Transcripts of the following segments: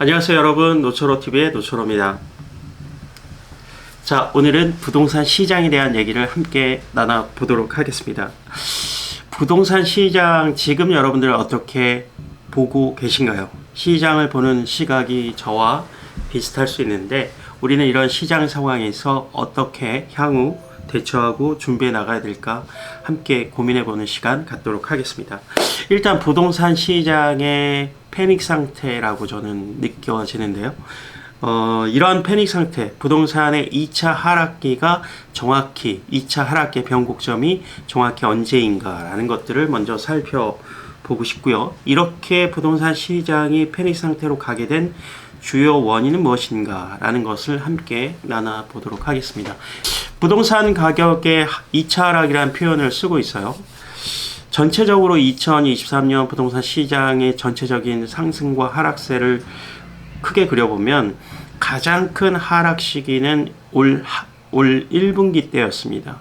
안녕하세요 여러분, 노초로TV의 노초로입니다. 자, 오늘은 부동산 시장에 대한 얘기를 함께 나눠보도록 하겠습니다. 부동산 시장 지금 여러분들 어떻게 보고 계신가요? 시장을 보는 시각이 저와 비슷할 수 있는데 우리는 이런 시장 상황에서 어떻게 향후 대처하고 준비해 나가야 될까 함께 고민해보는 시간 갖도록 하겠습니다. 일단 부동산 시장의 패닉 상태라고 저는 느껴지는데요. 이러한 패닉 상태, 부동산의 2차 하락기가 정확히 2차 하락기의 변곡점이 정확히 언제인가라는 것들을 먼저 살펴보고 싶고요. 이렇게 부동산 시장이 패닉 상태로 가게 된 주요 원인은 무엇인가 라는 것을 함께 나눠보도록 하겠습니다. 부동산 가격의 2차 하락이라는 표현을 쓰고 있어요. 전체적으로 2023년 부동산 시장의 전체적인 상승과 하락세를 크게 그려보면 가장 큰 하락 시기는 올 1분기 때였습니다.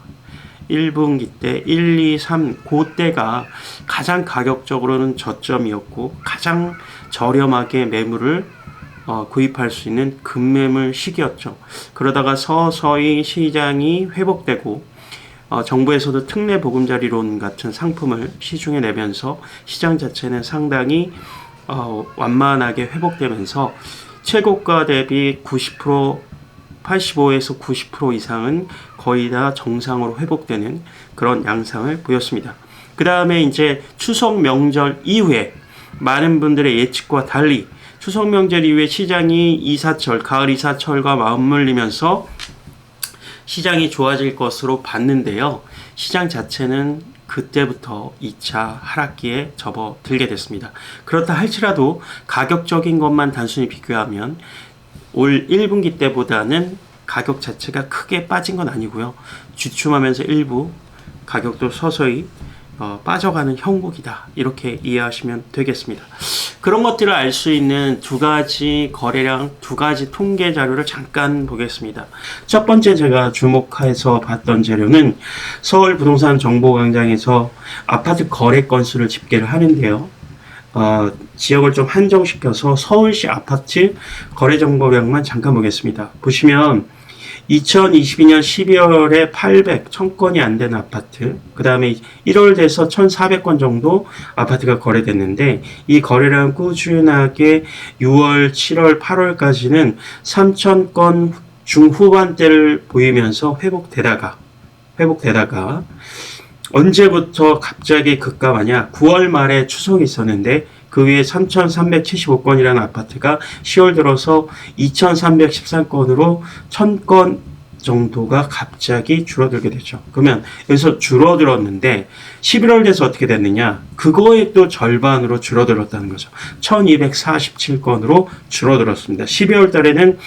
1분기 때 1, 2, 3 그때가 가장 가격적으로는 저점이었고 가장 저렴하게 매물을 구입할 수 있는 급매물 시기였죠. 그러다가 서서히 시장이 회복되고 정부에서도 특례 보금자리론 같은 상품을 시중에 내면서 시장 자체는 상당히 완만하게 회복되면서 최고가 대비 90%, 85에서 90% 이상은 거의 다 정상으로 회복되는 그런 양상을 보였습니다. 그 다음에 이제 추석 명절 이후에 많은 분들의 예측과 달리 추석 명절 이후에 시장이 이사철, 가을 이사철과 맞물리면서 시장이 좋아질 것으로 봤는데요. 시장 자체는 그때부터 2차 하락기에 접어들게 됐습니다. 그렇다 할지라도 가격적인 것만 단순히 비교하면 올 1분기 때보다는 가격 자체가 크게 빠진 건 아니고요. 주춤하면서 일부 가격도 서서히 빠져가는 형국이다. 이렇게 이해하시면 되겠습니다. 그런 것들을 알 수 있는 두 가지 거래량, 두 가지 통계 자료를 잠깐 보겠습니다. 첫 번째 제가 주목해서 봤던 자료는 서울 부동산 정보광장에서 아파트 거래 건수를 집계를 하는데요. 지역을 좀 한정시켜서 서울시 아파트 거래 정보량만 잠깐 보겠습니다. 보시면 2022년 12월에 1000건이 안 되는 아파트, 그 다음에 1월 돼서 1400건 정도 아파트가 거래됐는데 이 거래량은 꾸준하게 6월, 7월, 8월까지는 3000건 중후반대를 보이면서 회복되다가 언제부터 갑자기 급감하냐? 9월 말에 추석이 있었는데 그 위에 3,375건이라는 아파트가 10월 들어서 2,313건으로 1,000건 정도가 갑자기 줄어들게 되죠. 그러면 여기서 줄어들었는데 11월 돼서 어떻게 됐느냐? 그거의 또 절반으로 줄어들었다는 거죠. 1,247건으로 줄어들었습니다. 12월 달에는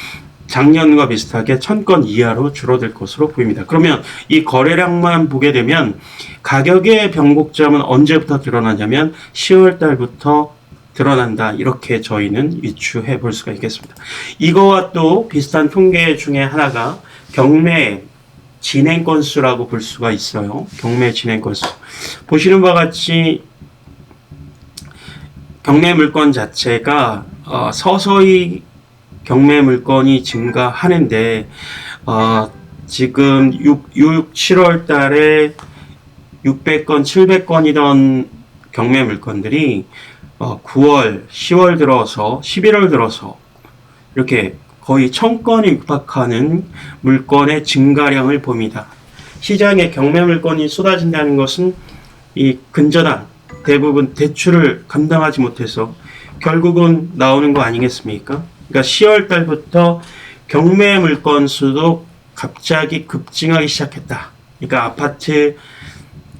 작년과 비슷하게 1000건 이하로 줄어들 것으로 보입니다. 그러면 이 거래량만 보게 되면 가격의 변곡점은 언제부터 드러나냐면 10월 달부터 드러난다. 이렇게 저희는 유추해 볼 수가 있겠습니다. 이거와 또 비슷한 통계 중에 하나가 경매 진행 건수라고 볼 수가 있어요. 경매 진행 건수. 보시는 바와 같이 경매 물건 자체가 서서히 경매 물건이 증가하는데 지금 7월 달에 600건, 700건이던 경매 물건들이 9월, 10월 들어서 11월 들어서 이렇게 거의 1000건이 육박하는 물건의 증가량을 봅니다. 시장에 경매 물건이 쏟아진다는 것은 이 근저당 대부분 대출을 감당하지 못해서 결국은 나오는 거 아니겠습니까? 그러니까 10월 달부터 경매 물건 수도 갑자기 급증하기 시작했다. 그러니까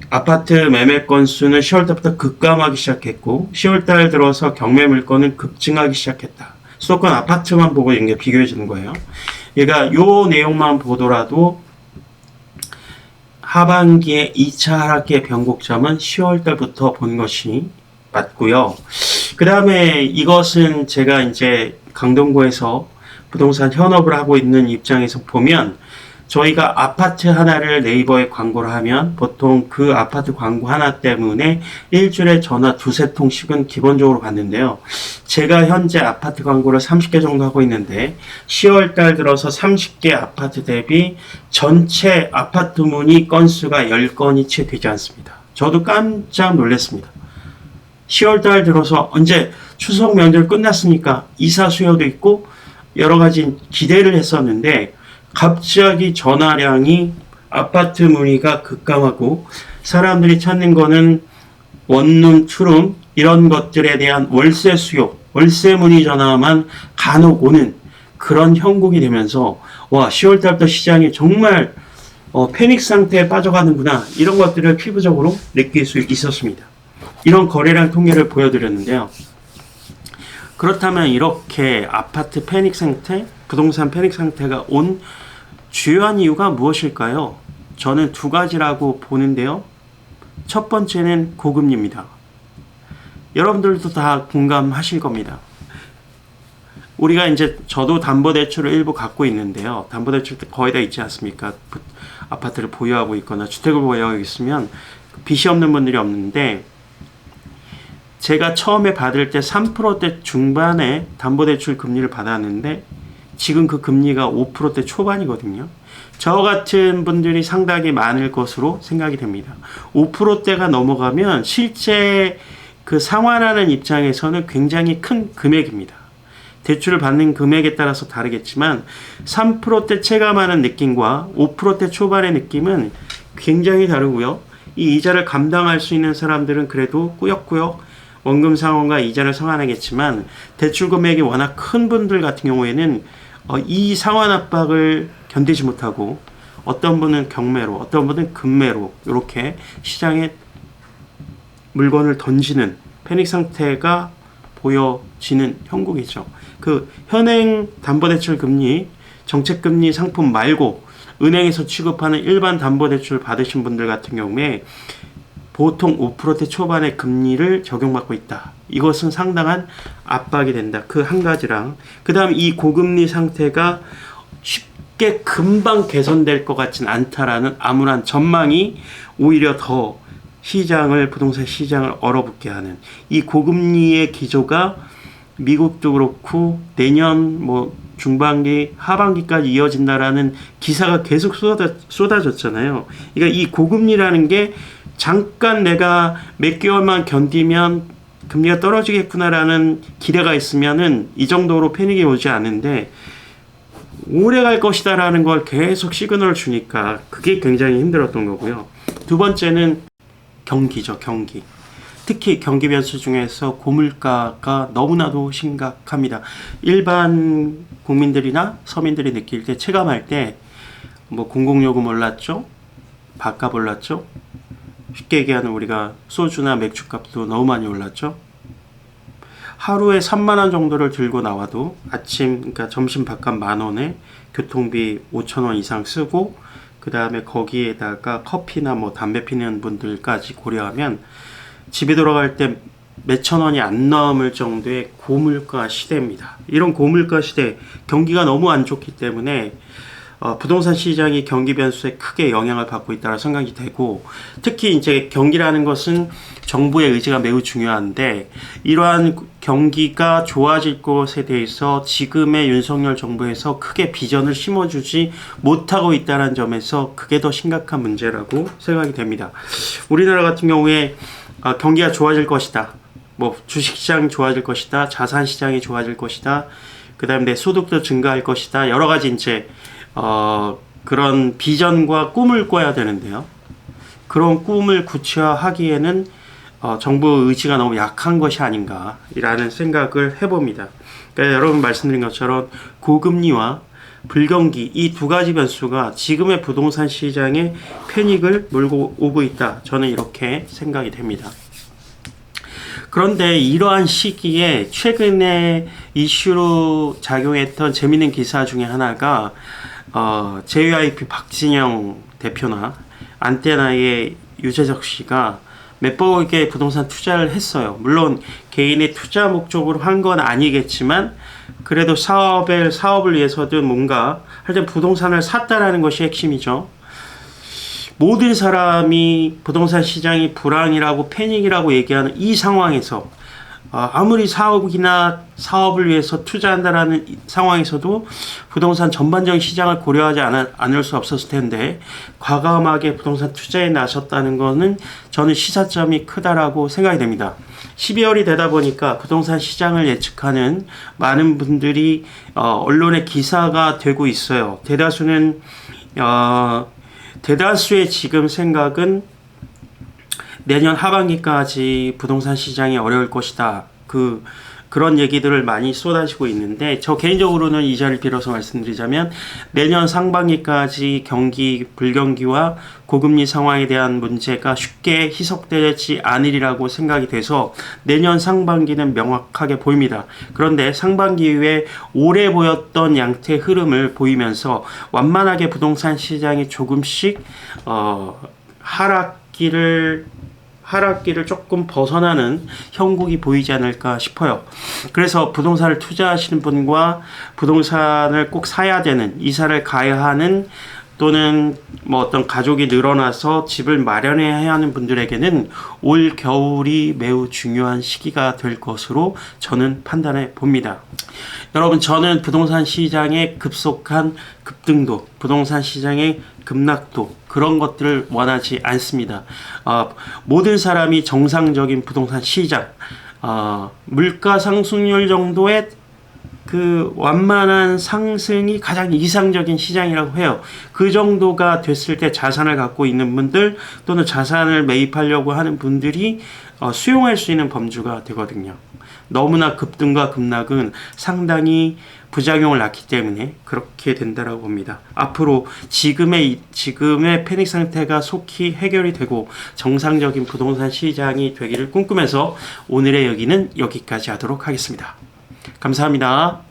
아파트 매매 건수는 10월 달부터 급감하기 시작했고 10월 달 들어서 경매 물건은 급증하기 시작했다. 수도권 아파트만 보고 이게 비교해 주는 거예요. 그러니까 요 내용만 보더라도 하반기에 2차 하락기의 변곡점은 10월 달부터 본 것이 맞고요. 그 다음에 이것은 제가 이제 강동구에서 부동산 현업을 하고 있는 입장에서 보면 저희가 아파트 하나를 네이버에 광고를 하면 보통 그 아파트 광고 하나 때문에 일주일에 전화 두세 통씩은 기본적으로 받는데요. 제가 현재 아파트 광고를 30개 정도 하고 있는데 10월 달 들어서 30개 아파트 대비 전체 아파트 문의 건수가 10건이 채 되지 않습니다. 저도 깜짝 놀랐습니다. 10월 달 들어서 언제 추석 명절 끝났으니까 이사 수요도 있고 여러 가지 기대를 했었는데 갑자기 전화량이 아파트 문의가 급감하고 사람들이 찾는 거는 원룸, 투룸 이런 것들에 대한 월세 수요, 월세 문의 전화만 간혹 오는 그런 형국이 되면서 와 10월 달부터 시장이 정말 패닉 상태에 빠져가는구나 이런 것들을 피부적으로 느낄 수 있었습니다. 이런 거래량 통계를 보여드렸는데요. 그렇다면 이렇게 아파트 패닉 상태, 부동산 패닉 상태가 온 주요한 이유가 무엇일까요? 저는 두 가지라고 보는데요. 첫 번째는 고금리입니다. 여러분들도 다 공감하실 겁니다. 우리가 이제 저도 담보대출을 일부 갖고 있는데요. 담보대출 거의 다 있지 않습니까? 아파트를 보유하고 있거나 주택을 보유하고 있으면 빚이 없는 분들이 없는데 제가 처음에 받을 때 3%대 중반에 담보대출 금리를 받았는데 지금 그 금리가 5%대 초반이거든요. 저 같은 분들이 상당히 많을 것으로 생각이 됩니다. 5%대가 넘어가면 실제 그 상환하는 입장에서는 굉장히 큰 금액입니다. 대출을 받는 금액에 따라서 다르겠지만 3%대 체감하는 느낌과 5%대 초반의 느낌은 굉장히 다르고요. 이 이자를 감당할 수 있는 사람들은 그래도 꾸역꾸역 원금 상환과 이자를 상환하겠지만 대출 금액이 워낙 큰 분들 같은 경우에는 이 상환 압박을 견디지 못하고 어떤 분은 경매로 어떤 분은 금매로 이렇게 시장에 물건을 던지는 패닉 상태가 보여지는 형국이죠. 그 현행 담보대출 금리, 정책금리 상품 말고 은행에서 취급하는 일반 담보대출 받으신 분들 같은 경우에 보통 5%대 초반의 금리를 적용받고 있다. 이것은 상당한 압박이 된다. 그 한 가지랑 그 다음 이 고금리 상태가 쉽게 금방 개선될 것 같진 않다라는 암울한 전망이 오히려 더 시장을 부동산 시장을 얼어붙게 하는 이 고금리의 기조가 미국도 그렇고 내년 뭐 중반기 하반기까지 이어진다라는 기사가 계속 쏟아졌잖아요. 그러니까 이 고금리라는 게 잠깐 내가 몇 개월만 견디면 금리가 떨어지겠구나라는 기대가 있으면은 이 정도로 패닉이 오지 않는데 오래 갈 것이다라는 걸 계속 시그널을 주니까 그게 굉장히 힘들었던 거고요. 두 번째는 경기죠, 경기. 특히 경기 변수 중에서 고물가가 너무나도 심각합니다. 일반 국민들이나 서민들이 느낄 때 체감할 때 뭐 공공요금 올랐죠, 밥값 올랐죠. 쉽게 얘기하는 우리가 소주나 맥주값도 너무 많이 올랐죠. 하루에 3만 원 정도를 들고 나와도 아침, 그러니까 점심 밥값 10,000원에 교통비 5,000원 이상 쓰고 그 다음에 거기에다가 커피나 뭐 담배 피는 분들까지 고려하면 집에 돌아갈 때 몇천 원이 안 넘을 정도의 고물가 시대입니다. 이런 고물가 시대, 경기가 너무 안 좋기 때문에 부동산 시장이 경기 변수에 크게 영향을 받고 있다고 생각이 되고 특히 이제 경기라는 것은 정부의 의지가 매우 중요한데 이러한 경기가 좋아질 것에 대해서 지금의 윤석열 정부에서 크게 비전을 심어주지 못하고 있다는 점에서 그게 더 심각한 문제라고 생각이 됩니다. 우리나라 같은 경우에 경기가 좋아질 것이다. 뭐 주식시장이 좋아질 것이다. 자산시장이 좋아질 것이다. 그 다음에 내 소득도 증가할 것이다. 여러 가지 이제 그런 비전과 꿈을 꿔야 되는데요. 그런 꿈을 구체화하기에는 정부 의지가 너무 약한 것이 아닌가라는 생각을 해봅니다. 그러니까 여러분 말씀드린 것처럼 고금리와 불경기 이 두 가지 변수가 지금의 부동산 시장에 패닉을 몰고 오고 있다. 저는 이렇게 생각이 됩니다. 그런데 이러한 시기에 최근에 이슈로 작용했던 재미있는 기사 중에 하나가 JYP 박진영 대표나 안테나의 유재석 씨가 몇 번의 부동산 투자를 했어요. 물론 개인의 투자 목적으로 한 건 아니겠지만 그래도 사업을 위해서든 뭔가 하여튼 부동산을 샀다라는 것이 핵심이죠. 모든 사람이 부동산 시장이 불황이라고 패닉이라고 얘기하는 이 상황에서 아무리 사업을 위해서 투자한다라는 상황에서도 부동산 전반적인 시장을 고려하지 않을 수 없었을 텐데 과감하게 부동산 투자에 나섰다는 것은 저는 시사점이 크다라고 생각이 됩니다. 12월이 되다 보니까 부동산 시장을 예측하는 많은 분들이 언론의 기사가 되고 있어요. 대다수의 지금 생각은 내년 하반기까지 부동산 시장이 어려울 것이다. 그런 얘기들을 많이 쏟아지고 있는데 저 개인적으로는 이 자리를 빌어서 말씀드리자면 내년 상반기까지 불경기와 고금리 상황에 대한 문제가 쉽게 희석되지 않으리라고 생각이 돼서 내년 상반기는 명확하게 보입니다. 그런데 상반기 이후에 올해 보였던 양태 흐름을 보이면서 완만하게 부동산 시장이 조금씩 하락기를 조금 벗어나는 형국이 보이지 않을까 싶어요. 그래서 부동산을 투자하시는 분과 부동산을 꼭 사야 되는, 이사를 가야 하는, 또는 어떤 가족이 늘어나서 집을 마련해야 하는 분들에게는 올 겨울이 매우 중요한 시기가 될 것으로 저는 판단해 봅니다. 여러분, 저는 부동산 시장의 급속한 급등도, 부동산 시장의 급락도, 그런 것들을 원하지 않습니다. 모든 사람이 정상적인 부동산 시장, 물가 상승률 정도의 완만한 상승이 가장 이상적인 시장이라고 해요. 그 정도가 됐을 때 자산을 갖고 있는 분들 또는 자산을 매입하려고 하는 분들이 수용할 수 있는 범주가 되거든요. 너무나 급등과 급락은 상당히 부작용을 낳기 때문에 그렇게 된다라고 봅니다. 앞으로 지금의 패닉 상태가 속히 해결이 되고 정상적인 부동산 시장이 되기를 꿈꾸면서 오늘의 여기는 여기까지 하도록 하겠습니다. 감사합니다.